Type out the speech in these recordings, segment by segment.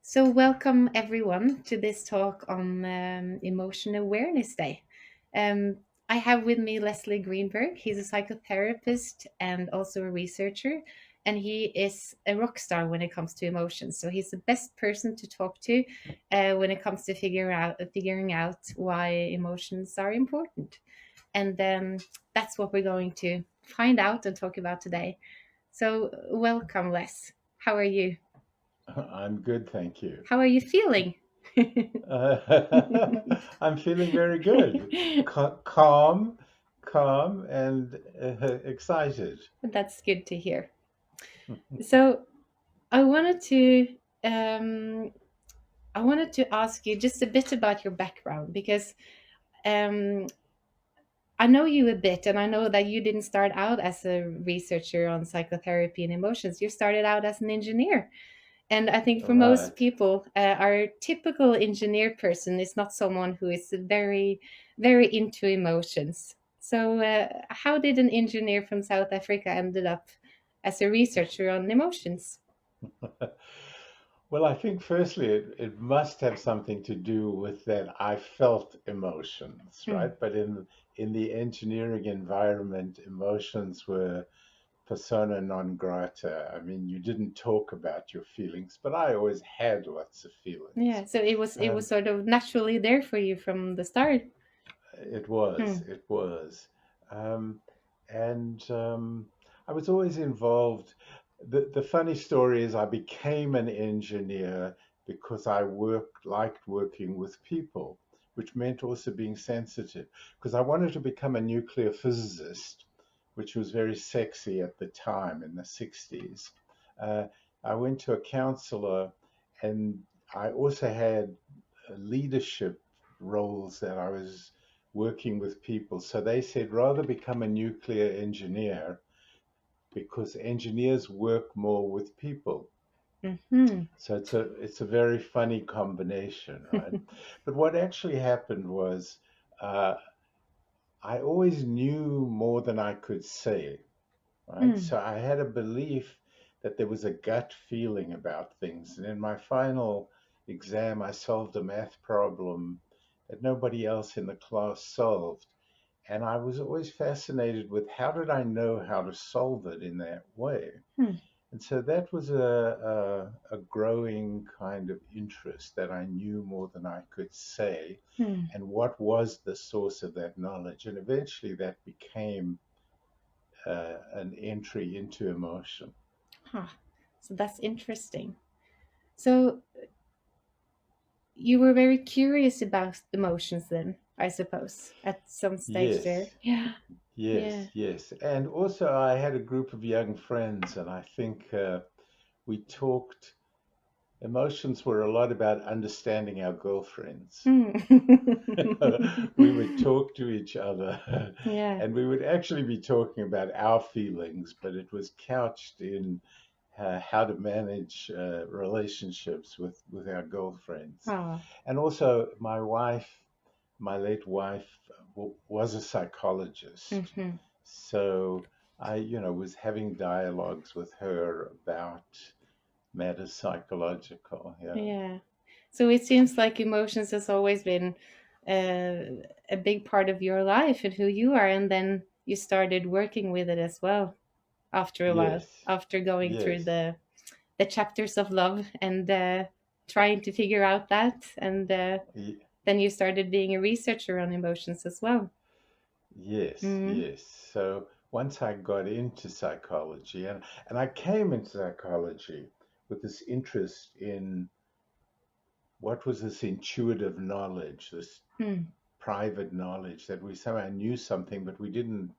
So, welcome everyone to this talk on Emotion Awareness Day. Um, I have with me Leslie Greenberg. He's a psychotherapist and also a researcher, and he is a rock star when it comes to emotions. So, he's the best person to talk to when it comes to figuring out why emotions are important. And that's what we're going to find out and talk about today. So, welcome, Les. How are you? I'm good, thank you. How are you feeling? I'm feeling very good, calm, and excited. That's good to hear. So I wanted to um, I wanted to ask you just a bit about your background because um, I know you a bit, and I know that you didn't start out as a researcher on psychotherapy and emotions. You started out as an engineer, and I think All for most right. people, our typical engineer person is not someone who is very into emotions. So, how did an engineer from South Africa ended up as a researcher on emotions? Well, I think firstly it must have something to do with that I felt emotions, Hmm. right? But in the engineering environment, emotions were persona non grata. I mean, you didn't talk about your feelings, but I always had lots of feelings. Yeah, so it was Um, sort of naturally there for you from the start. Hmm. it was, um, and I was always involved. The funny story is, I became an engineer because liked working with people, which meant also being sensitive. Because I wanted to become a nuclear physicist, which was very sexy at the time in the 60s. Uh, I went to a counselor, and I also had leadership roles that I was working with people. So they said, rather become a nuclear engineer because engineers work more with people. Hmm. So it's a very funny combination, right? But what actually happened was, uh, I always knew more than I could say, right? Hmm. So I had a belief that there was a gut feeling about things. And in my final exam, I solved a math problem that nobody else in the class solved. And I was always fascinated with, how did I know how to solve it in that way? Hmm. And so that was a growing kind of interest, that I knew more than I could say, Hmm. and what was the source of that knowledge. And eventually that became an entry into emotion. Huh. So that's interesting. So you were very curious about emotions then, I suppose, at some stage there. Yes, Yeah. Yeah. yes. And also, I had a group of young friends, and I think we talked. Emotions were a lot about understanding our girlfriends. Hmm. We would talk to each other, Yeah. and we would actually be talking about our feelings, but it was couched in how to manage relationships with our girlfriends. Oh. And also, my late wife, was a psychologist, Hmm. so I, was having dialogues with her about matters psychological. Yeah. Yeah. So it seems like emotions has always been a big part of your life and who you are, and then you started working with it as well after a while, Yes. after going through Yes. the chapters of love and trying to figure out that, and Y- then you started being a researcher on emotions as well. yes. Mm. Yes. So once I got into psychology, and I came into psychology with this interest in what was this intuitive knowledge, this Mm. private knowledge, that we somehow knew something, but we didn't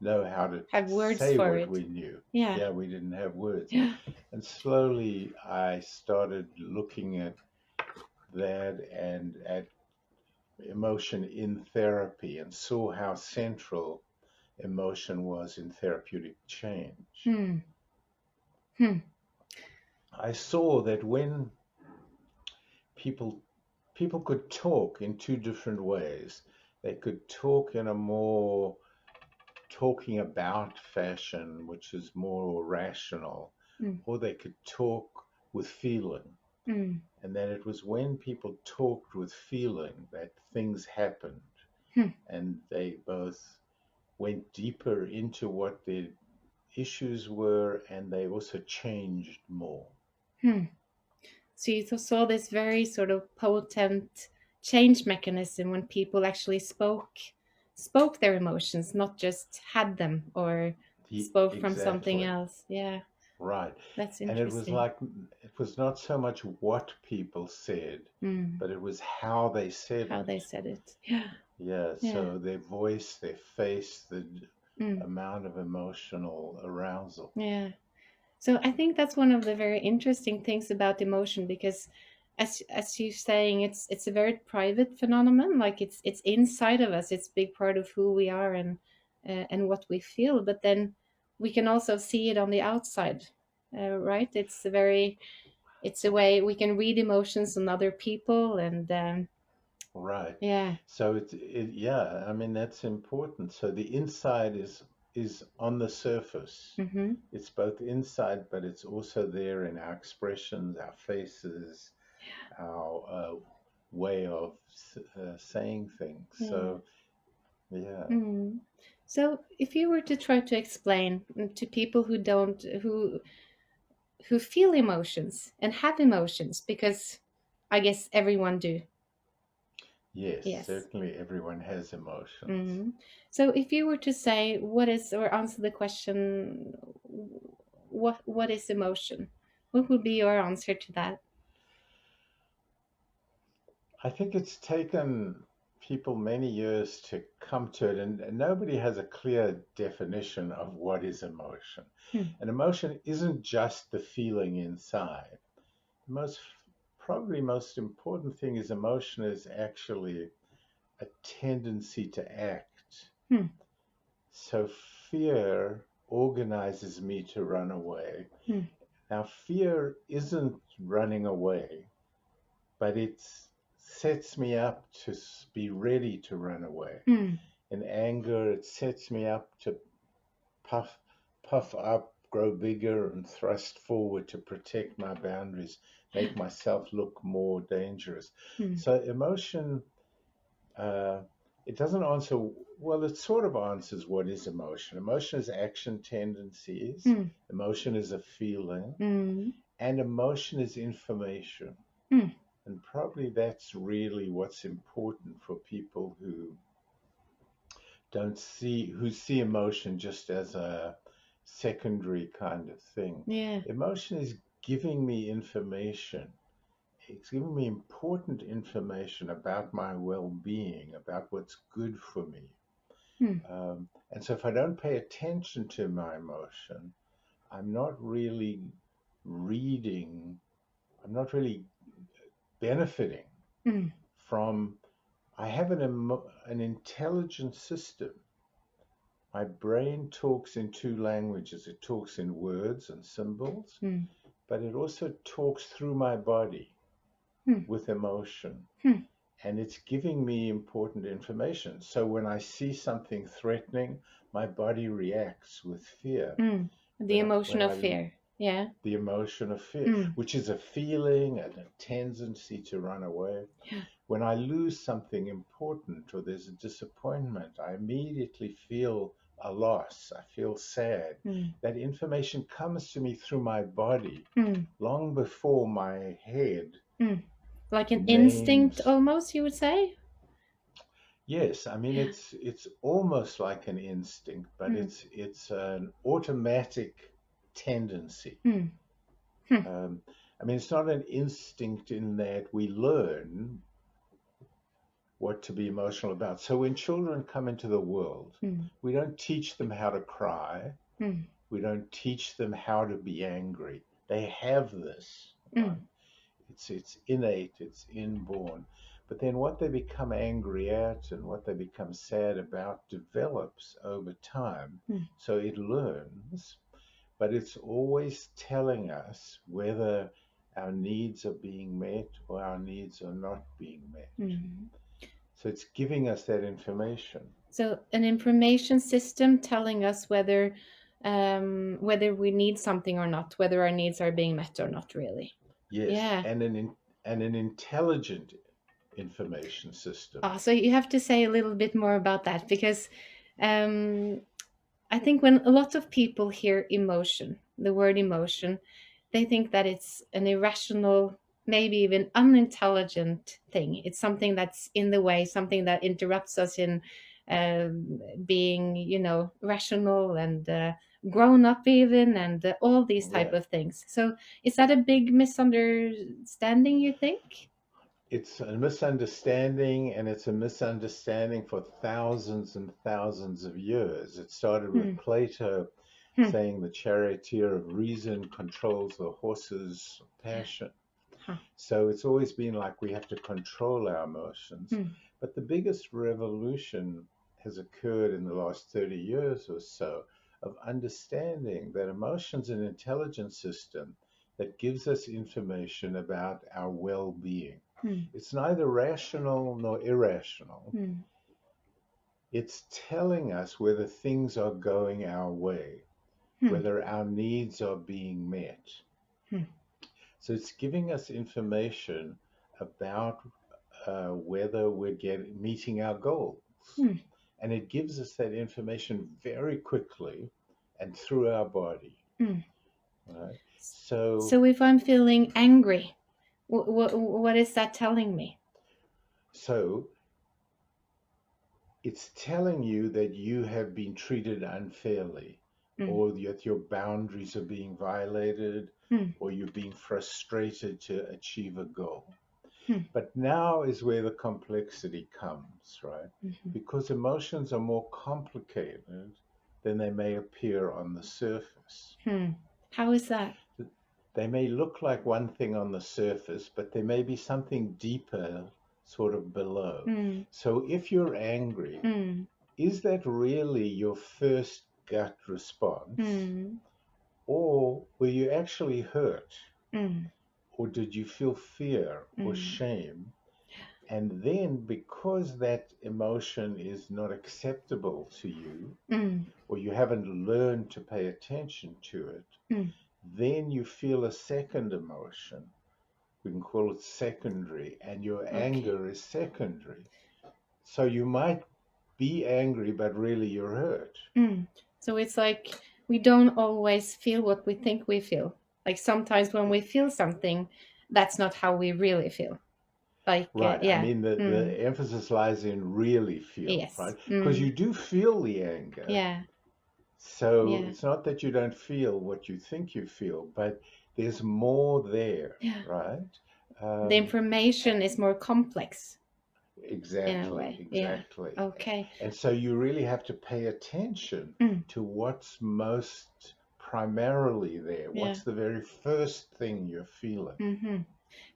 know how to Have words say for what it. we knew. Yeah. Yeah, we didn't have words. Yeah. And slowly I started looking at that, and at emotion in therapy, and saw how central emotion was in therapeutic change. Hmm. Hmm. I saw that when people people could talk in two different ways. They could talk in a more talking about fashion, which is more rational, Hmm. or they could talk with feeling. Mm. And then it was when people talked with feeling that things happened, Hmm. and they both went deeper into what their issues were, and they also changed more. Hmm. So you saw this very sort of potent change mechanism when people actually spoke their emotions, not just had them or spoke from something Exactly. else. Yeah, Right. that's And it was interesting. like, it was not so much what people said, Mm. but it was how they said How it. they said it. Yeah, Yeah. yeah. So their voice, their face, the Mm. amount of emotional arousal. Yeah. So I think that's one of the very interesting things about emotion because as you're saying, it's a very private phenomenon. Like it's inside of us. It's a big part of who we are and what we feel. But then we can also see it on the outside, right? It's a way we can read emotions on other people and Right. yeah. So yeah, I mean, that's important. So the inside is on the surface. Mm-hmm. It's both inside, but it's also there in our expressions, our faces, our way of saying things. Yeah. So yeah, Mm. So if you were to try to explain to people who feel emotions and have emotions, because I guess everyone do. yes, Yes. certainly everyone has emotions. Hmm. So if you were to say what is, or answer the question, what is emotion? What would be your answer to that? I think it's taken people many years to come to it, and nobody has a clear definition of what is emotion. Hmm. An emotion isn't just the feeling inside. The probably most important thing is emotion is actually a tendency to act. Hmm. So fear organizes me to run away. Hmm. Now, fear isn't running away, but it sets me up to be ready to run away. Hmm. In anger, it sets me up to puff, puff up, grow bigger, and thrust forward to protect my boundaries, make myself look more dangerous. Hmm. So, emotion, uh, it doesn't answer, well, it sort of answers what is emotion. Emotion is action tendencies, Hmm. emotion is a feeling, Hmm. and emotion is information. Hmm. And probably that's really what's important for people who see emotion just as a secondary kind of thing. Yeah. Emotion is giving me information. It's giving me important information about my well-being, about what's good for me. Hmm. And so if I don't pay attention to my emotion, I'm not really reading, I'm not really benefiting Hmm. from. I have an intelligent system. My brain talks in two languages. It talks in words and symbols, Hmm. but it also talks through my body Hmm. with emotion. Hmm. And it's giving me important information. So when I see something threatening, my body reacts with fear. Hmm. The emotion When of I fear. Yeah. The emotion of fear, Hmm. which is a feeling and a tendency to run away. Yeah. When I lose something important or there's a disappointment, I immediately feel a loss. I feel sad. Hmm. That information comes to me through my body Hmm. long before my head Hmm. Like an instinct names. almost, you would say? Yes, I mean Yeah. it's almost like an instinct, but Hmm. it's an automatic tendency. Hmm. Hmm. Um, I mean, it's not an instinct in that we learn what to be emotional about. So when children come into the world, Hmm. we don't teach them how to cry. Hmm. We don't teach them how to be angry. They have this, right? Hmm. It's innate, it's inborn. But then what they become angry at and what they become sad about develops over time. Hmm. So it learns, but it's always telling us whether our needs are being met or our needs are not being met. Hmm. So it's giving us that information. So an information system telling us whether we need something or not, whether our needs are being met or not, really. Yes, Yeah. and an intelligent information system. Oh, so you have to say a little bit more about that, because um, I think when a lot of people hear emotion, the word emotion, they think that it's an irrational, maybe even unintelligent thing. It's something that's in the way, something that interrupts us in being, rational and grown up, even, and all these type Yeah. of things. So, is that a big misunderstanding, you think? It's a misunderstanding, and it's a misunderstanding for thousands and thousands of years. It started Hmm. with Plato Hmm. saying the charioteer of reason controls the horse's Yeah. passion. Huh. So it's always been like we have to control our emotions. Hmm. But the biggest revolution has occurred in the last 30 years or so of understanding that emotions an intelligence system that gives us information about our well being. Hmm. It's neither rational nor irrational. Hmm. It's telling us whether things are going our way, Hmm. whether our needs are being met. Hmm. So it's giving us information about whether we're meeting our goals. Hmm. And it gives us that information very quickly and through our body. Hmm. Right? So, So if I'm feeling angry, what is that telling me? so it's telling you that you have been treated unfairly, Mm. or that your boundaries are being violated, Mm. or you're being frustrated to achieve a goal. Mm. But now is where the complexity comes, right? Mhm. Because emotions are more complicated than they may appear on the surface. Hmm. How is that? They may look like one thing on the surface, but there may be something deeper sort of below. Mm. So if you're angry, Mm. is that really your first gut response? Mm. Or were you actually hurt? Mm. Or did you feel fear or Mm. shame? And then, because that emotion is not acceptable to you, Mm. or you haven't learned to pay attention to it, Mm. then you feel a second emotion. We can call it secondary, and your Okay. anger is secondary. So you might be angry, but really you're hurt. Mm. So it's like we don't always feel what we think we feel. Like sometimes when we feel something, that's not how we really feel. Like, Right. I yeah. mean, the Mm. emphasis lies in really feel, Yes. right? Because Mm. you do feel the anger. Yeah. So Yeah. it's not that you don't feel what you think you feel, but there's more there, Yeah. right? The Um, information is more complex in a exactly, way. Yeah. exactly. Okay. And so you really have to pay attention Mm. to what's most primarily there. Yeah. What's the very first thing you're feeling? Mm-hmm.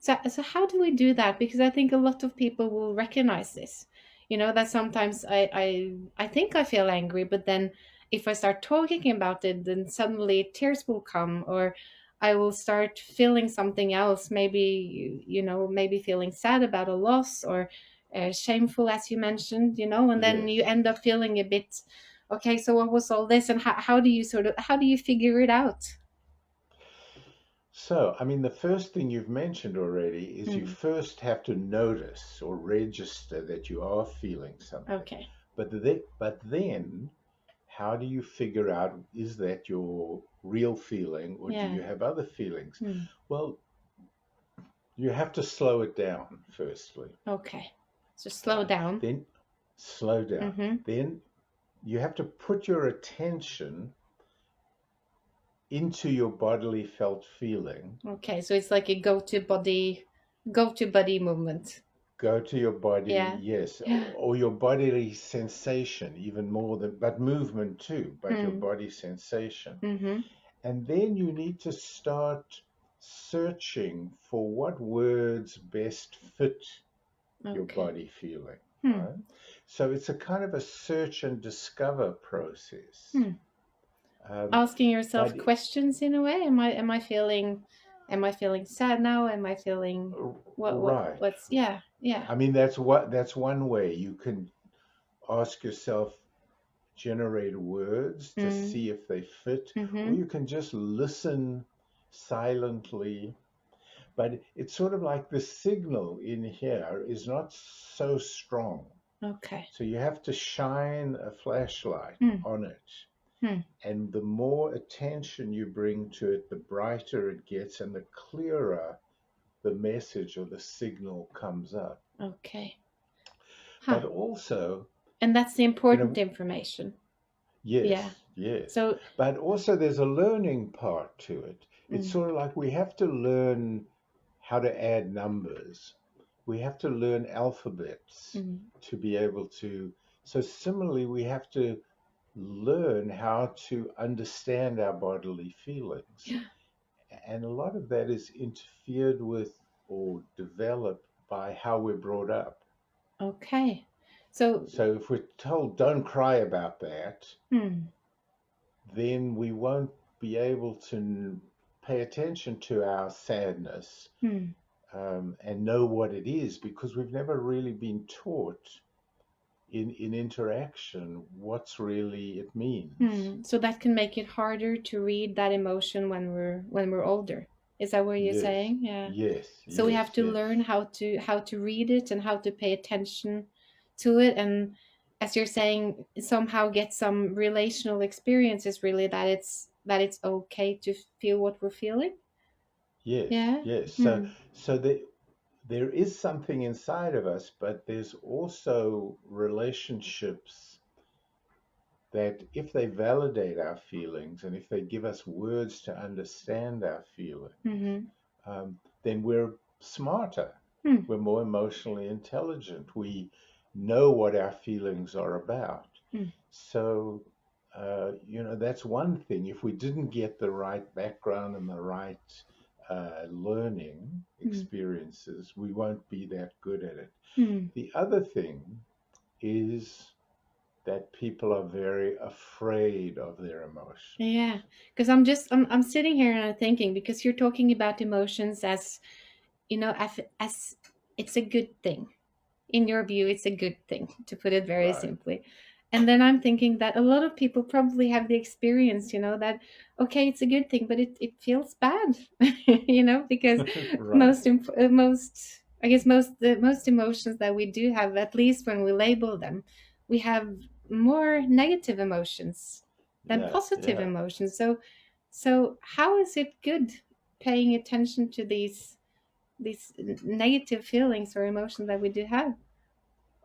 So how do we do that? Because I think a lot of people will recognize this. That sometimes I think I feel angry, but then if I start talking about it, then suddenly tears will come, or I will start feeling something else. Maybe maybe feeling sad about a loss, or shameful, as you mentioned. And then you Yes. end up feeling a bit. Okay, so what was all this, and how do you figure it out? So, I mean, the first thing you've mentioned already is you Mm. first have to notice or register that you are feeling something. Okay. But then, how do you figure out is that your real feeling or do Yeah. you have other feelings? Mm. Well, you have to slow it down, firstly, Okay. So slow right? down. Then slow down. Mm-hmm. Then you have to put your attention into your bodily felt feeling. Okay. So it's like a go to body movement. Go to your body, Yeah. yes, Yeah. or your bodily sensation, even more than, but movement too, but your Mm. body sensation. Mm-hmm. And then you need to start searching for what words best fit your Okay. body feeling, Hmm. right? So it's a kind of a search and discover process. Hmm. Um, Asking but yourself questions in a way. Am I feeling sad now? Am I feeling right, what's yeah, yeah. I mean that's one way you can ask yourself, generate words to Mm. see if they fit, or Mm-hmm. you can just listen silently. but it's sort of like the signal in here is not so strong. Okay. So you have to shine a flashlight Mm. on it. Mm. And the more attention you bring to it, the brighter it gets and the clearer the message or the signal comes up. Okay. Huh. But also, And that's the you important know, information. Yeah. yes, yes. So, But also, there's a learning part to it. It's mm, sort of like we have to learn how to add numbers. We have to learn alphabets mm, to be able to. So, similarly, we have to learn how to understand our bodily feelings. yeah. And a lot of that is interfered with or developed by how we're brought up. Okay. So, So if we're told don't cry about that, mm, then we won't be able to pay attention to our sadness mm, and know what it is because we've never really been taught in interaction what's really it means. so that can make it harder to read that emotion when we're older. Is that what you're Yes, saying? Yeah. yes, So we yes, have to yes, learn how to read it and how to pay attention to it, and as you're saying, somehow get some relational experiences, really, that it's okay to feel what we're feeling. yes, Yeah. yes. So, Hmm. so there is something inside of us, but there's also relationships that if they validate our feelings and if they give us words to understand our feelings, Mm-hmm. then we're smarter. Hmm. We're more emotionally intelligent. We know what our feelings are about. Hmm. So, that's one thing. If we didn't get the right background and the right learning Hmm. experiences, we won't be that good at it. Hmm. The other thing is that people are very afraid of their emotions. Yeah, because I'm sitting here and I'm thinking, because you're talking about emotions as, as it's a good thing. In your view, it's a good thing, to put it very Right, simply. And then I'm thinking that a lot of people probably have the experience, that okay, it's a good thing, but it feels bad, because right. most, I guess, the most emotions that we do have, at least when we label them, we have more negative emotions than Yeah, positive yeah. emotions. So how is it good paying attention to these negative feelings or emotions that we do have?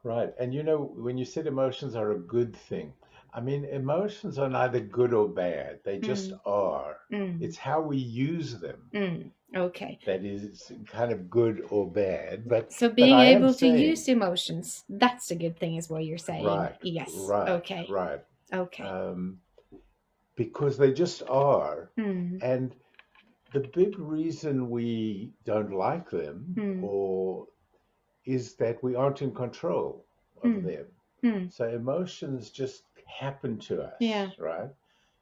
Right. And when you said emotions are a good thing, I mean, emotions are neither good or bad. They just Mm, are. mm, It's how we use them okay. that is kind of good or bad. But So but being I am able to saying, use emotions, that's a good thing, is what you're saying. right, Yes. right, Okay. right. Okay. Um, because they just are. Mm, And the big reason we don't like them mm, or is that we aren't in control of mm, them. mm. So emotions just happen to Yeah. us, right?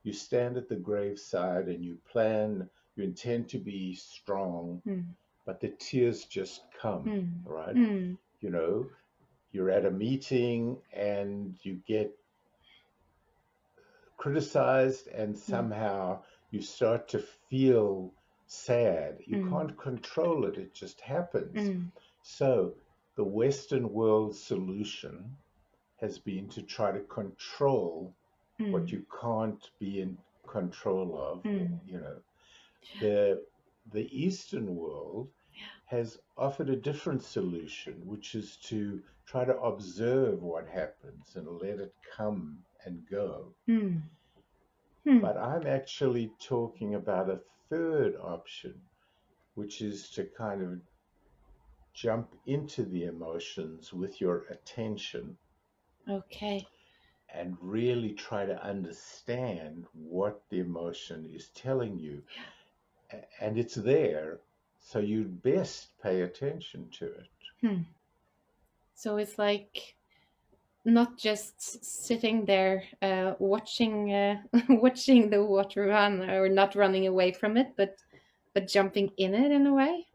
You stand at the graveside and you plan, you intend to be strong, Mm, but the tears just come, mm, right? mm, You know, you're at a meeting and you get criticized and mm, somehow you start to feel sad. You mm, can't control it, it just happens. mm, So the Western world solution has been to try to control what mm, you can't be in control of. mm. The the Eastern world has offered a different solution, which is to try to observe what happens and let it come and go. Mm, mm. But I'm actually talking about a third option, which is to kind of jump into the emotions with your attention Okay. and really try to understand what the emotion is telling you. And it's there, so you'd best pay attention to it. Hmm. So it's like not just sitting there watching watching the water run, or not running away from it, but jumping in it in a way.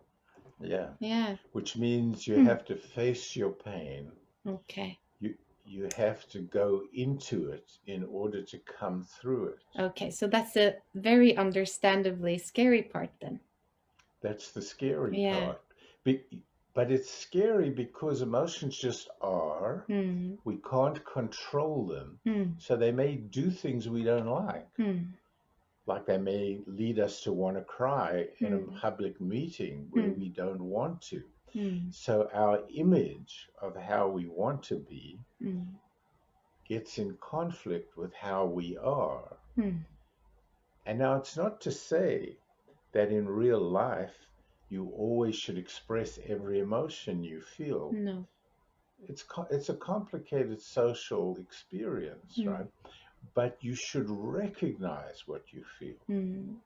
Yeah. Yeah. Which means you Hmm. have to face your pain. Okay. You you have to go into it in order to come through it. Okay. So that's a very understandably scary part then. That's the scary Yeah. part. But it's scary because emotions just are. Mm. We can't control them. Mm. So they may do things we don't like. Mm. Like they may lead us to want to cry in a Mm. public meeting where Mm. we don't want to. Mm. So our image of how we want to be Mm. gets in conflict with how we are. Mm. And now it's not to say that in real life you always should express every emotion you feel. No. It's a complicated social experience, Mm. right? But you should recognize what you feel. Mm.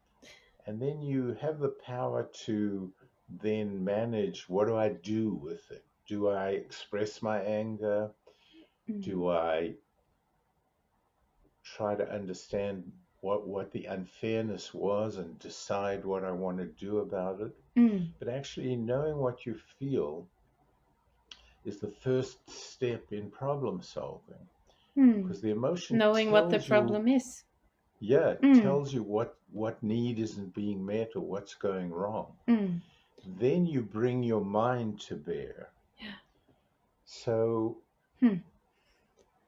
And then you have the power to then manage, what do I do with it? Do I express my anger? Mm. Do I try to understand what the unfairness was and decide what I want to do about it? Mm. But actually, knowing what you feel is the first step in problem solving, Mm. because the emotion Knowing what the tells you, problem is. yeah, it Mm. tells you what need isn't being met or what's going wrong. Mm. Then you bring your mind to bear. Yeah. So Hmm.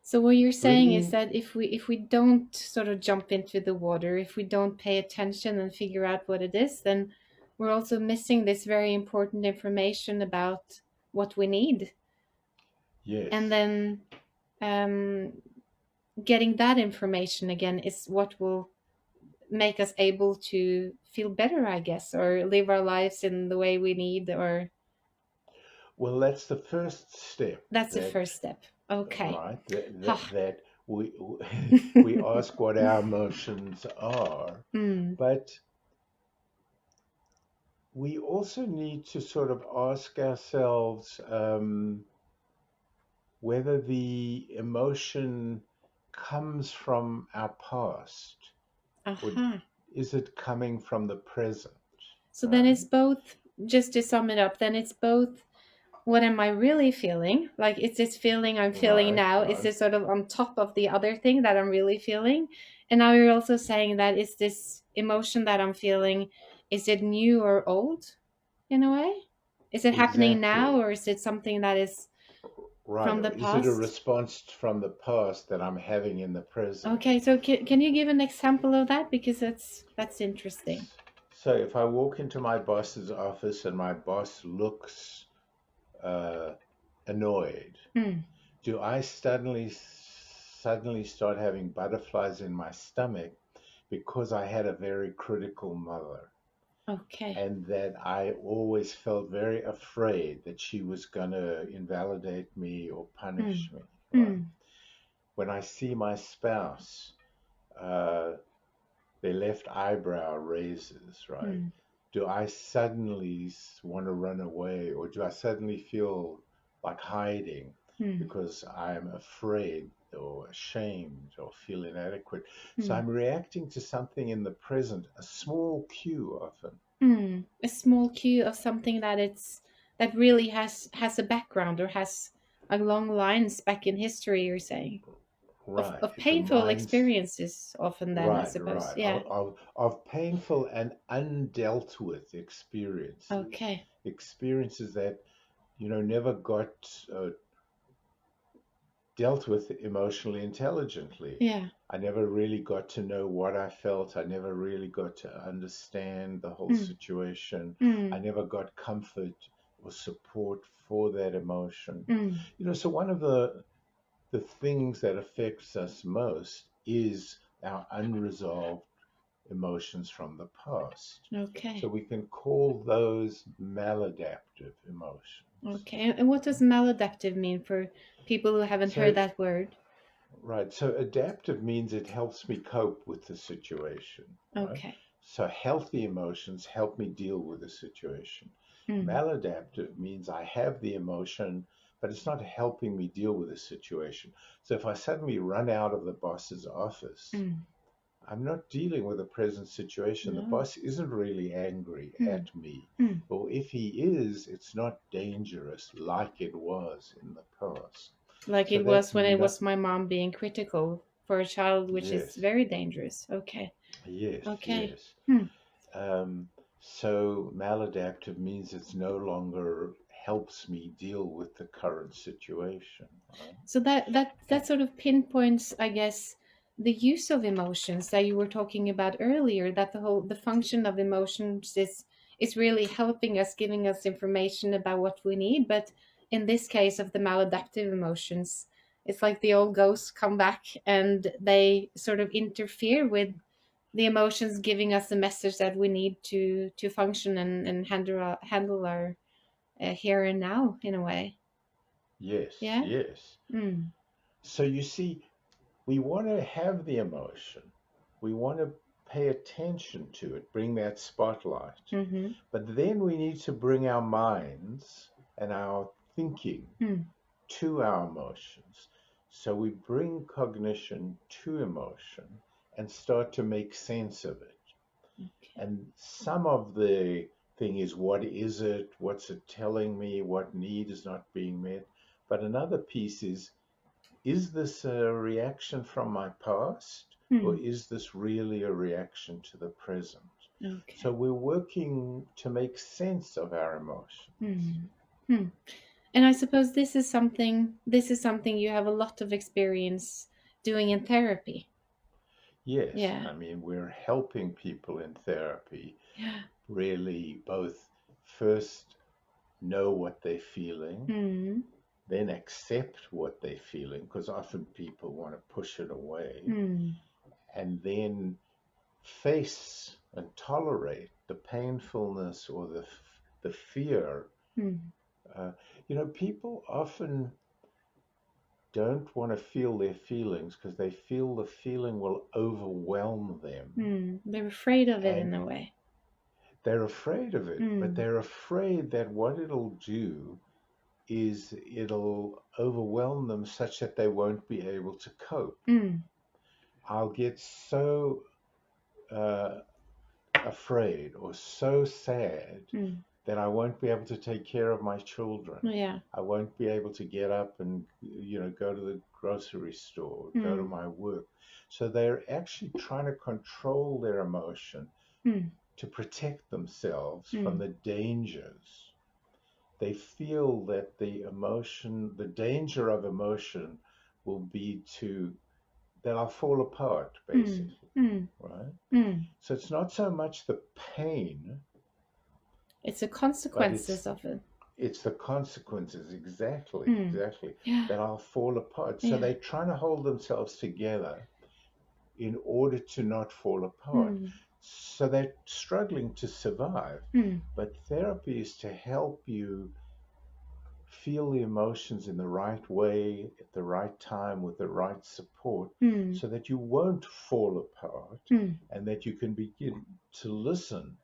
So what you're saying is bringing, that if we don't sort of jump into the water, if we don't pay attention and figure out what it is, then we're also missing this very important information about what we need. yes, And then um, getting that information again is what will make us able to feel better, I guess, or live our lives in the way we need, or well, that's the first step. that's the That first step. Okay. right, that Ha. that, that we we ask what our emotions are, Mm. but we also need to sort of ask ourselves whether the emotion comes from our past or Aha. is it coming from the present, So then right? it's both, just to sum it up, then it's both what am I really feeling? Like, is this feeling I'm feeling Right, now, is right. this sort of on top of the other thing that I'm really feeling? And now you're also saying that is this emotion that I'm feeling, is it new or old in a way? Is it happening now Exactly. or is it something that is Right. from Or the is it a past? response from the past that I'm having in the present? Okay, so can you give an example of that? Because that's interesting. So if I walk into my boss's office and my boss looks uh, annoyed, Mm. do I suddenly start having butterflies in my stomach because I had a very critical mother Okay. and that I always felt very afraid that she was going to invalidate me or Mm. punish me, right? Mm. When I see my spouse, uh, their left eyebrow raises, right? Mm. Do I suddenly want to run away or do I suddenly feel like hiding Mm. because I'm afraid or ashamed or feel inadequate? So Mm. I'm reacting to something in the present, a small cue often. Mm. A small cue of something that that really has a background or has a long lines back in history, you're saying. Right. Of The painful mind's experiences often then, I right, suppose. right. Yeah. Of painful and undealt with experiences. Okay. Experiences that, never got dealt with emotionally intelligently. Yeah. I never really got to know what I felt. I never really got to understand the whole Mm. situation. I Mm. never got comfort or support for that emotion. Mm. So one of the things that affects us most is our unresolved emotions from the past. So Okay. we can call those maladaptive emotions. Okay. And what does maladaptive mean for people who haven't heard So that word? right. So adaptive means it helps me cope with the situation, right? Okay. So healthy emotions help me deal with the situation. Mm. Maladaptive means I have the emotion, but it's not helping me deal with the situation. So if I suddenly run out of the boss's office, Mm. I'm not dealing with the present situation. The No. boss isn't really angry Mm. at me. Mm. Or if he is, it's not dangerous like it was in the past. Like So it that's was when it not, was my mom being critical for a child, which is yes. very dangerous. Okay. Yes, Okay. yes. Hmm. Um, So maladaptive means it's no longer helps me deal with the current situation. Right? So that And sort of pinpoints, I guess, the use of emotions that you were talking about earlier. That the function of emotions is really helping us, giving us information about what we need. But in this case of the maladaptive emotions, it's like the old ghosts come back and they sort of interfere with the emotions, giving us the message that we need to function and handle our here and now in a way. yes, Yeah. yes. Mm. So you see, we want to have the emotion. We want to pay attention to it, bring that spotlight. Mm-hmm. But then we need to bring our minds and our thinking Mm. to our emotions. So we bring cognition to emotion and start to make sense of it. Okay. And some of the thing is, what is it? What's it telling me? What need is not being met? But another piece is this a reaction from my past, or Mm. is this really a reaction to the present? Okay. So we're working to make sense of our emotions. Mm. Hmm. And I suppose this is something you have a lot of experience doing in therapy. Yes, Yeah. I mean, we're helping people in therapy Yeah. really both first know what they're feeling, Mm. then accept what they're feeling, because often people want to push it away, Mm. and then face and tolerate the painfulness or the fear. Mm. Uh, people often don't want to feel their feelings because they feel the feeling will overwhelm them. Mm. They're afraid of it in And a way. they're afraid of it, but Mm. they're afraid that what it'll do is it'll overwhelm them such that they won't be able to cope. Mm. I'll get so uh, afraid or so sad Mm. that I won't be able to take care of my children. Yeah. I won't be able to get up and go to the grocery store, go to Mm. my work. So they're actually trying to control their emotion Mm. to protect themselves from Mm. the dangers. They feel that the danger of emotion will be that I'll fall apart, Mm. basically, Mm. right? Mm. So it's not so much the pain, It's the but consequences of it. it's the consequences, Mm. exactly, Yeah. that I'll fall apart. So Yeah. they're trying to hold themselves together in order to not fall apart. Mm. So they're struggling to survive. Mm. But therapy is to help you feel the emotions in the right way, at the right time, with the right support, Mm. so that you won't fall apart Mm. and that you can begin to listen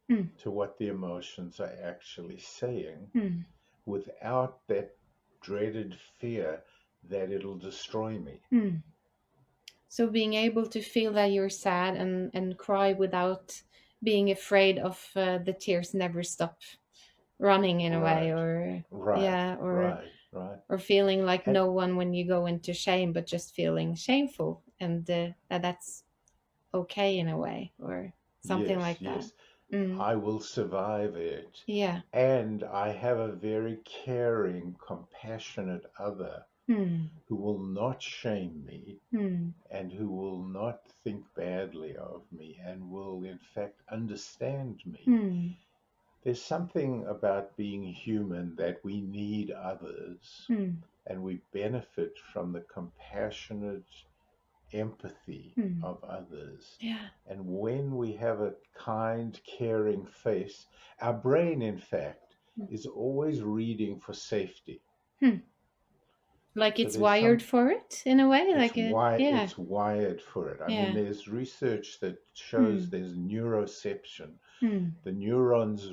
Mm. to what the emotions are actually saying Mm. without that dreaded fear that it'll destroy me. Mm. So being able to feel that you're sad and cry without being afraid of the tears never stop running in a way, Right, or right, yeah, right, right. or feeling like And no one when you go into shame, but just feeling shameful and that's okay in a way, or something yes, like that. yes, Mm. I will survive it. Yeah. And I have a very caring, compassionate other Mm. who will not shame me Mm. and who will not think badly of me and will, in fact, understand me. Mm. There's something about being human that we need others Mm. and we benefit from the compassionate empathy Mm. of others. Yeah. And when we have a kind, caring face, our brain, in fact, Mm. is always reading for safety. Hmm. Like So it's there's wired some, for it in a way, it's like a why yeah. it's wired for it. I mean, Yeah. there's research that shows Mm. there's neuroception. Mm. The neurons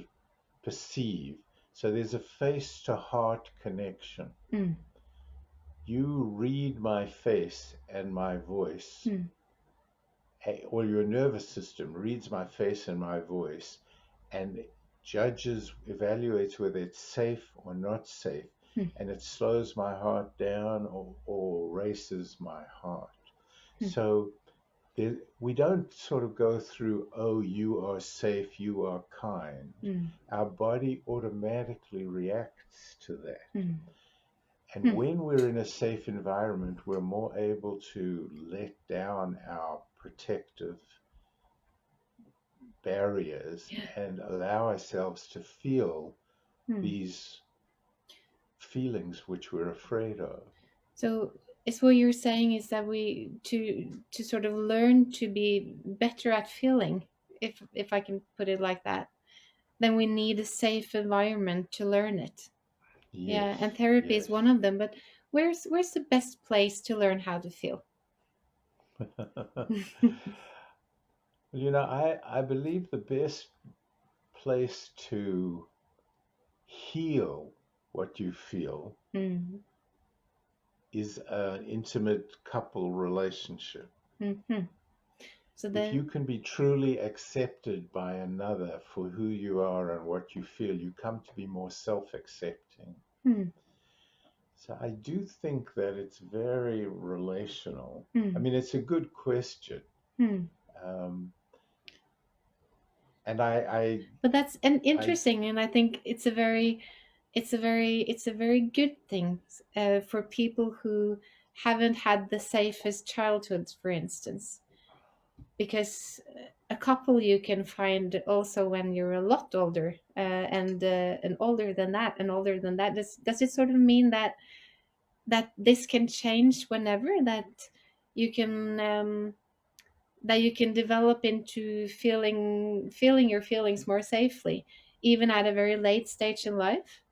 perceive. So there's a face to heart connection. Mm. You read my face and my voice, Mm. or your nervous system reads my face and my voice and judges, evaluates whether it's safe or not safe. Mm. And it slows my heart down or races my heart. Mm. So we don't sort of go through, oh, you are safe, you are kind. Mm. Our body automatically reacts to that. Mm. And Mm. when we're in a safe environment, we're more able to let down our protective barriers Yeah. and allow ourselves to feel Mm. these feelings which we're afraid of. So is what you're saying is that we to sort of learn to be better at feeling, if I can put it like that, then we need a safe environment to learn it. Yes, Yeah, and therapy is yes. one of them. But where's the best place to learn how to feel? I believe the best place to heal what you feel Mm. is an intimate couple relationship. Mm-hmm. So If the you can be truly accepted by another for who you are and what you feel, you come to be more self accepting. mm, So I do think that it's very relational. I mm, mean, it's a good question. mm. Um, and I, But that's an I, interesting, and I think it's a very good thing for people who haven't had the safest childhoods, for instance, because a couple you can find also when you're a lot older, and older than that, and older than that. Does it sort of mean that this can change whenever, you can um, that you can develop into feeling your feelings more safely, even at a very late stage in life?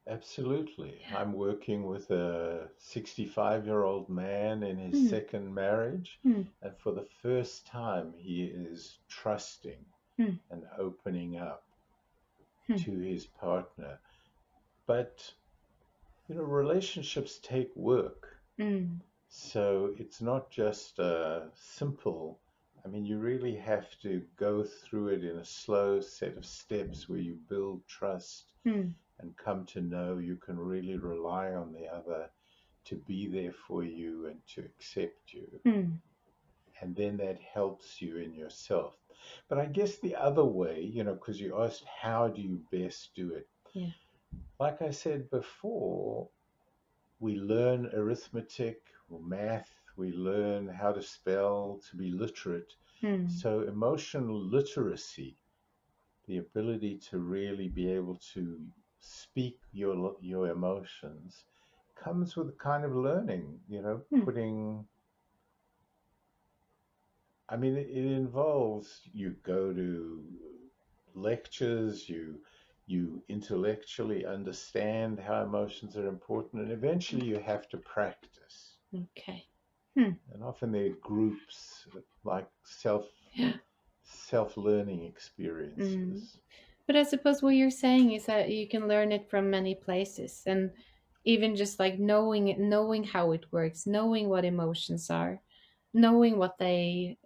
absolutely. I'm working with a 65-year-old man in his Hmm. second marriage. Hmm. And for the first time, he is trusting Hmm. and opening up Hmm. to his partner. But, relationships take work. Hmm. So it's not just simple. I mean, you really have to go through it in a slow set of steps where you build trust Hmm. and come to know you can really rely on the other to be there for you and to accept you. Hmm. And then that helps you in yourself. But I guess the other way, because you asked, how do you best do it? Yeah. Like I said before, we learn arithmetic or math, we learn how to spell, to be literate. Hmm. So, emotional literacy, the ability to really be able to speak your emotions, comes with a kind of learning, Hmm. putting. I mean, it involves you go to lectures, you intellectually understand how emotions are important, and eventually you have to practice. Okay. Hmm. And often they're groups like Yeah. self-learning Hmm. experiences. But I suppose what you're saying is that you can learn it from many places, and even just like knowing how it works, knowing what emotions are, knowing what they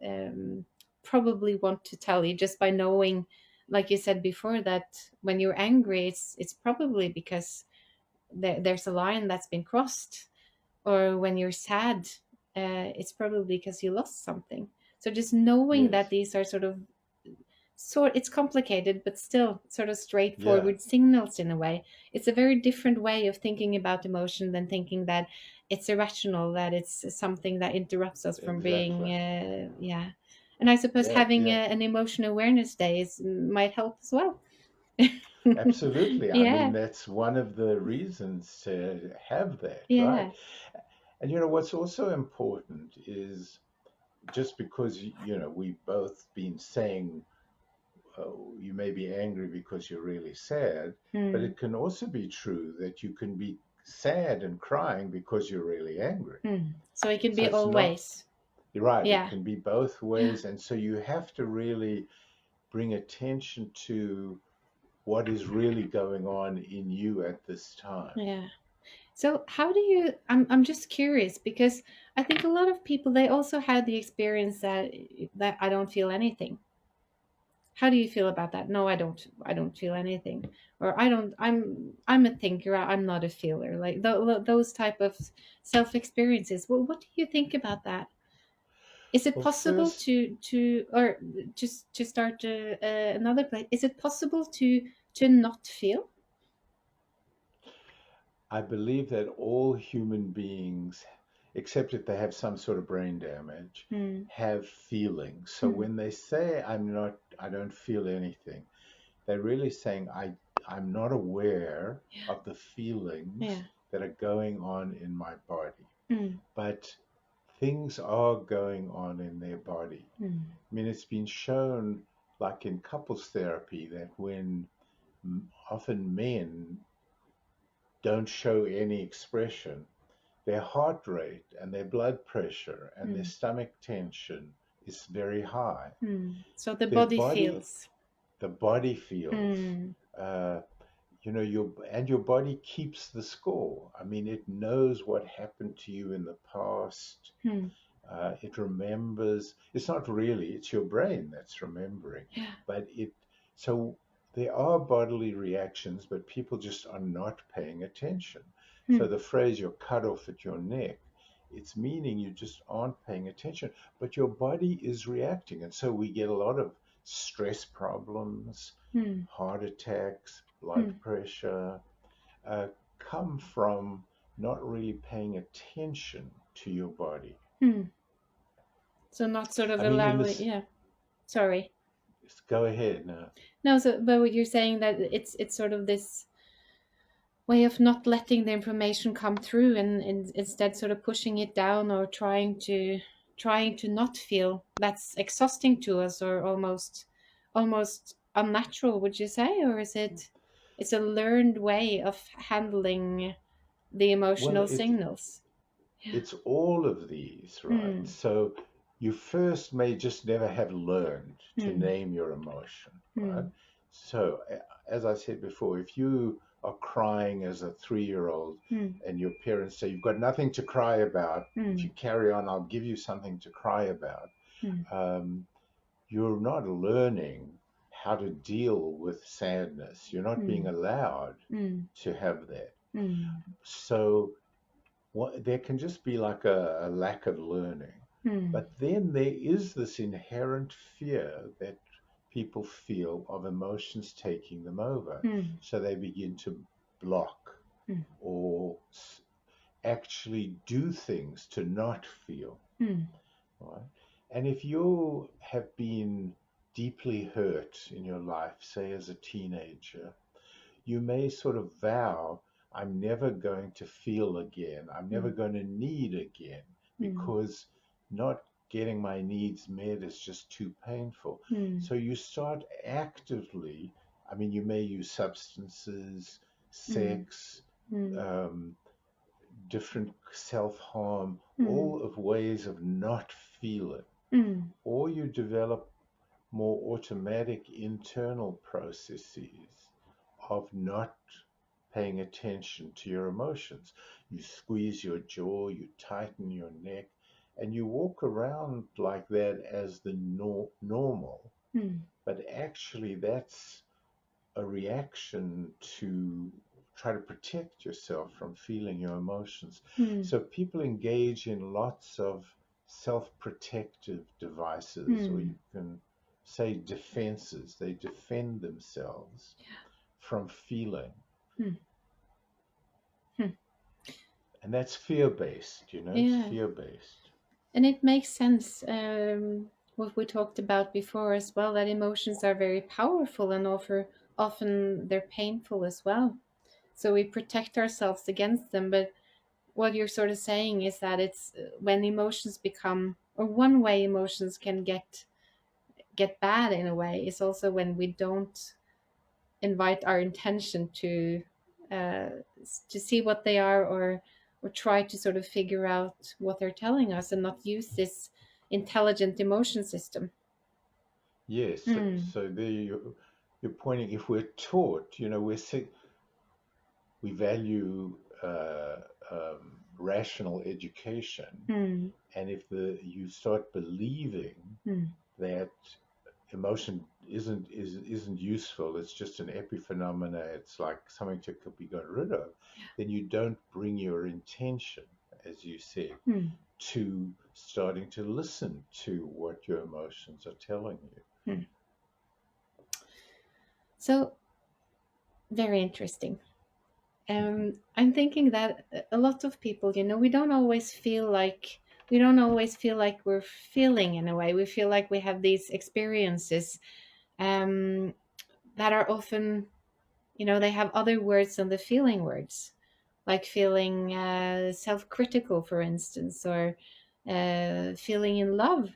probably want to tell you, just by knowing, like you said before, that when you're angry, it's probably because there's a line that's been crossed, or when you're sad, it's probably because you lost something. So just knowing Yes. that these are it's complicated, but still sort of Yeah. straightforward signals in a way. It's a very different way of thinking about emotion than thinking that it's irrational, that it's something that interrupts us from being, Exactly. yeah. And I suppose Yeah. having Yeah. an emotion awareness day might help as well. Absolutely. I mean, Yeah, that's one of the reasons to have that, right? yeah. And what's also important is just because we've both been saying you may be angry because you're really sad, but Hmm. it can also be true that you can be sad and crying because you're really angry. Hmm. So it can So be it's not, always. you're right, it Yeah, can be both yeah, ways. And so you have to really bring attention to what is really going on in you at this time. yeah. So how do you I'm just curious, because I think a lot of people, they also had the experience that I don't feel anything. How do you feel about that? No, I don't feel anything. Or I'm a thinker, I'm not a feeler. Like those type of self experiences. Well, what do you think about that? Is it Well, possible first, to or just to start another place? Is it possible to not feel? I believe that all human beings, except if they have some sort of brain damage, Mm. have feelings. So Mm. when they say I don't feel anything, they're really saying I'm not aware Yeah. of the feelings Yeah. that are going on in my body. Mm. But things are going on in their body. Mm. I mean, it's been shown, like in couples therapy, that when often men don't show any expression, their heart rate and their blood pressure and their Mm. stomach tension is very high. Mm. So the Their body body, feels. the body feels, Mm. uh, your body keeps the score. I mean, it knows what happened to you in the past. Mm. It remembers. It's not really. It's your brain that's remembering, Yeah. but it. So there are bodily reactions, but people just are not paying attention. So Mm. the phrase "you're cut off at your neck," it's meaning you just aren't paying attention, but your body is reacting, and so we get a lot of stress problems, Mm. heart attacks, blood Mm. pressure, uh, come from not really paying attention to your body. Mm. So not sort of I mean, in allowing. this, Yeah. Sorry. go ahead now. No. So, but what you're saying that it's sort of this way of not letting the information come through and instead sort of pushing it down or trying to not feel, that's exhausting to us or almost unnatural, would you say? Or is it's a learned way of handling the Well, emotional signals? Yeah. it's all of these, right? Hmm. So you first may just never have learned to Hmm. name your emotion, right? Hmm. So, as I said before, if you are crying as a 3-year-old Hmm. and your parents say, "You've got nothing to cry about. If Hmm. you carry on, I'll give you something to cry about," Hmm. um, you're not learning how to deal with sadness. You're not being Hmm. allowed Hmm. to have that. Hmm. So there can just be like a lack of learning. Hmm. But then there is this inherent fear that people feel of emotions taking them over. Hmm. So they begin to block Hmm. or actually do things to not feel. Hmm. Right? And if you have been deeply hurt in your life, say as a teenager, you may sort of vow, I'm never going to feel again. I'm never Hmm. going to need again Hmm. because not getting my needs met is just too painful. Hmm. So you start actively, I mean, you may use substances, Hmm. sex, Hmm. um, different self harm, Hmm. all of ways of not feeling. Hmm. Or you develop more automatic internal processes of not paying attention to your emotions. You squeeze your jaw, you tighten your neck, and you walk around like that as the normal. Hmm. But actually, that's a reaction to try to protect yourself from feeling your emotions. Hmm. So people engage in lots of self-protective devices, or Hmm. you can say defenses. They defend themselves from feeling. Hmm. Hmm. And that's fear-based, it's Yeah, fear-based. and it makes sense. What we talked about before as well, that emotions are very powerful and often they're painful as well. So we protect ourselves against them. But what you're sort of saying is that it's when emotions become, or one way emotions can get bad in a way is also when we don't invite our intention uh, to see what they are, or try to sort of figure out what they're telling us and not use this intelligent emotion system. Yes, so, Mm. so there you're pointing, if we're taught, we value rational education, Mm. and if you start believing Mm. that emotion isn't useful, it's just an epiphenomena, it's like something to be got rid of, then you don't bring your intention, as you said, Mm. to starting to listen to what your emotions are telling you. So, very interesting. I'm thinking that a lot of people, we don't always feel like we're feeling in a way. We feel like we have these experiences that are often, they have other words than the feeling words, like feeling self-critical, for instance, or feeling in love.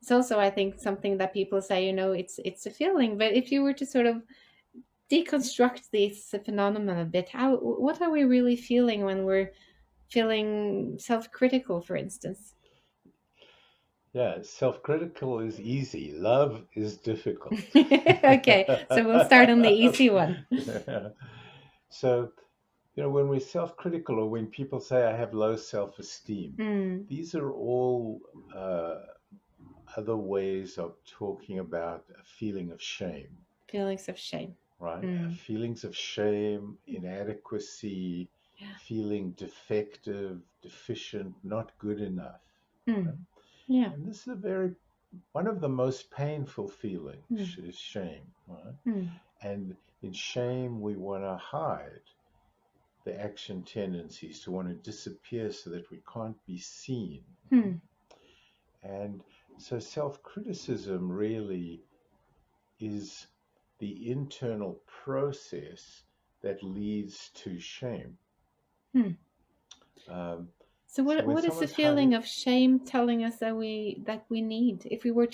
It's also, I think, something that people say, it's a feeling. But if you were to sort of deconstruct this phenomenon a bit, what are we really feeling when we're feeling self-critical, for instance? Yeah, self-critical is easy. Love is difficult. Okay, so we'll start on the easy one. So, when we're self-critical, or when people say I have low self-esteem, Mm, these are all other ways of talking about a feeling of shame, feelings of shame. right? Mm, Feelings of shame, inadequacy, yeah. feeling defective, deficient, not good enough. Mm, Right? yeah. And this is one of the most painful feelings Mm, is shame, right? mm, And in shame, we want to hide the action tendencies, to want to disappear so that we can't be seen. mm. And so self-criticism really is the internal process that leads to shame. Mm. Um, So so what when what is the someone's hiding, feeling of shame telling us that we need? If we were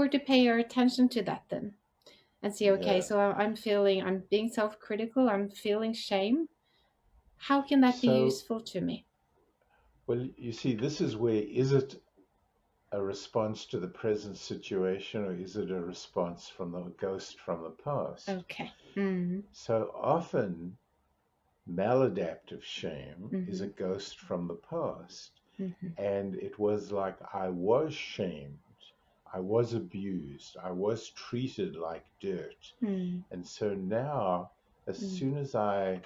to pay our attention to that then and see, okay, yeah. so I'm being self-critical, I'm feeling shame. How can that be So, useful to me? well, you see, this is where, is it a response to the present situation, or is it a response from the ghost from the past? Okay. Mm, So often, maladaptive shame is a mm-hmm, ghost from the past. mm-hmm, And it was like I was shamed, I was abused, I was treated like dirt. mm, And so now, as mm, soon as I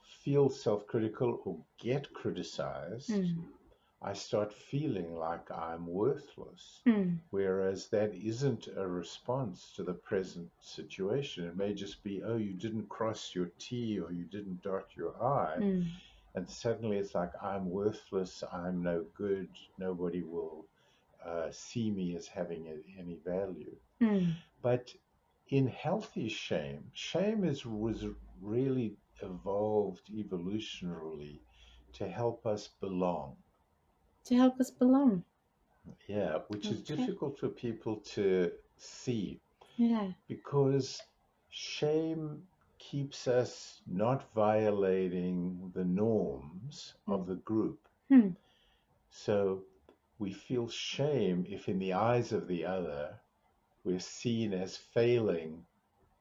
feel self critical or get criticized, mm, I start feeling like I'm worthless. mm, Whereas that isn't a response to the present situation. It may just be, oh, you didn't cross your T, or you didn't dot your I. mm, And suddenly it's like, I'm worthless, I'm no good, nobody will see me as having any value. mm. But in healthy shame, was really evolved evolutionarily to help us belong. To help us belong. Yeah, which is Okay. difficult for people to see, Yeah. because shame keeps us not violating the norms Mm, of the group. mm, So we feel shame if, in the eyes of the other, we're seen as failing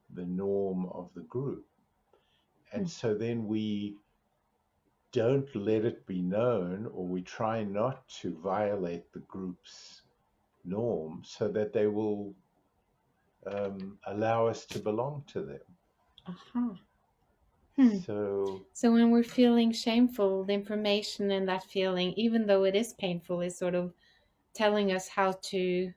the norm of the group. And mm. so then we don't let it be known, or we try not to violate the group's norm so that they will allow us to belong to them. Aha. Hmm. So, So when we're feeling shameful, the information in that feeling, even though it is painful, is sort of telling us how to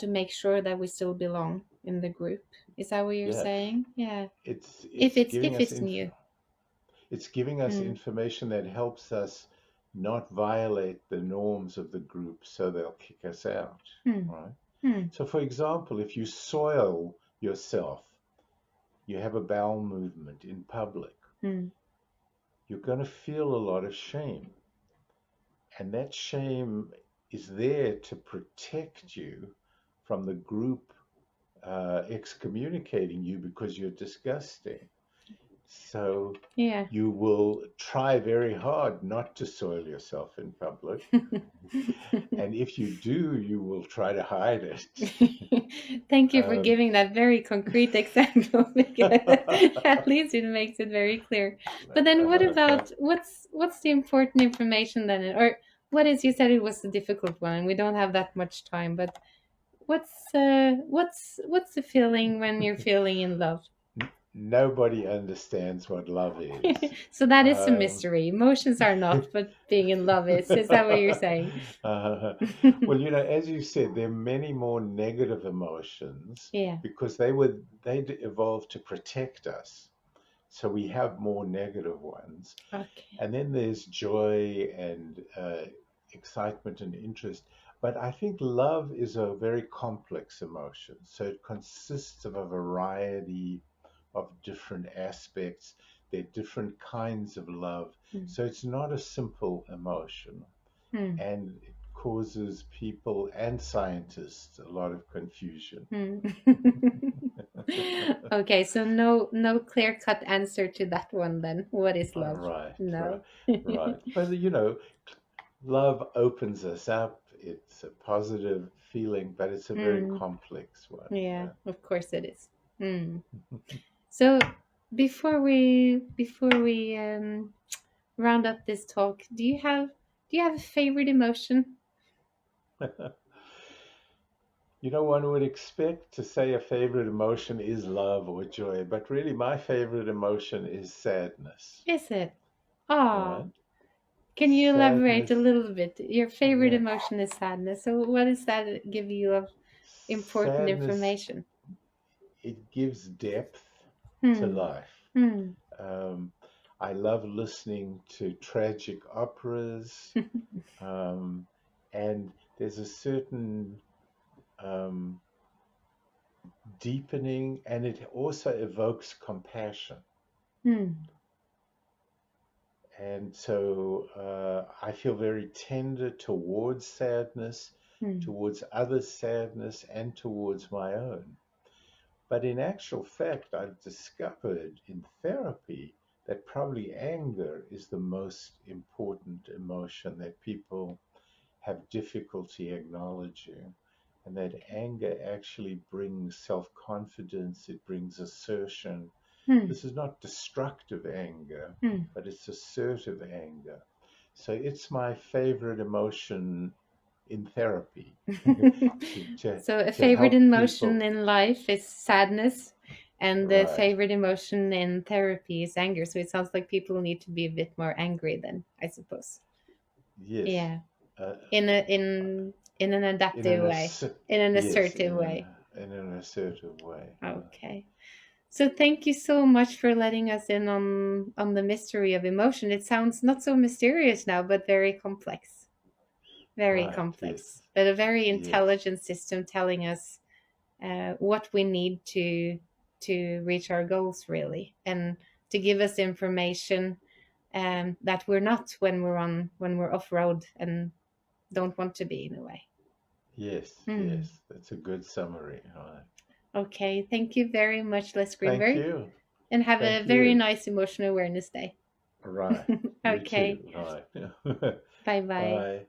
make sure that we still belong in the group. Is that what you're yeah, saying? Yeah. it's giving If us it's new. it's giving us Mm, information that helps us not violate the norms of the group, so they'll kick us out, mm, right? mm, So, for example, if you soil yourself, you have a bowel movement in public, mm, you're going to feel a lot of shame. And that shame is there to protect you from the group excommunicating you because you're disgusting. So yeah. you will try very hard not to soil yourself in public. And if you do, you will try to hide it. Thank you for Um, giving that very concrete example because at least it makes it very clear. But then what about what's the important information then, or what is, you said it was a difficult one and we don't have that much time, but what's the feeling when you're feeling in love? nobody understands what love is. So that is a Um, mystery. Emotions are not, but being in love is. Is that what you're saying? uh, well, as you said, there are many more negative emotions Yeah. because they evolved to protect us. So we have more negative ones. Okay. And then there's joy and excitement and interest. But I think love is a very complex emotion. So it consists of a variety of different aspects. There are different kinds of love. Mm. So it's not a simple emotion. Mm. And it causes people and scientists a lot of confusion. Mm. Okay, so no clear-cut answer to that one then. What is love? Right, right, No. right. But love opens us up. It's a positive feeling, but it's a very Mm. complex one. Yeah, of course it is. Mm. So before we round up this talk, do you have a favorite emotion? One would expect to say a favorite emotion is love or joy, but really my favorite emotion is sadness. Is it? Ah, Right? can you elaborate a Sadness, little bit? Your favorite yeah. emotion is sadness. So what does that give you of important Sadness, information? it gives depth to Hmm. life. Hmm. Um, I love listening to tragic operas, um, and there's a certain um, deepening, and it also evokes compassion. Hmm. And so I feel very tender towards sadness, Hmm. towards others' sadness, and towards my own. But in actual fact, I've discovered in therapy that probably anger is the most important emotion that people have difficulty acknowledging. And that anger actually brings self confidence, it brings assertion. Hmm. This is not destructive anger, Hmm. but it's assertive anger. So it's my favorite emotion in therapy to, to, So a to favorite help emotion people. in life is sadness, and the Right. favorite emotion in therapy is anger. So it sounds like people need to be a bit more angry then, I suppose. Yes. Yeah, Uh, in an in adaptive an way, ass- in an yes, assertive way. in an assertive way. Okay. So thank you so much for letting us in on the mystery of emotion. It sounds not so mysterious now, but very complex. Very Right. Yes. complex, but a very Yes. intelligent system telling us what we need to reach our goals really, and to give us information that we're not when we're off road and don't want to be in a way. Yes. Mm. Yes. That's a good summary. Right. Okay, thank you very much, Les Thank Greenberg, you. and have a Thank very you. nice emotional awareness day. Right. You too. Okay, Right. bye bye. Bye.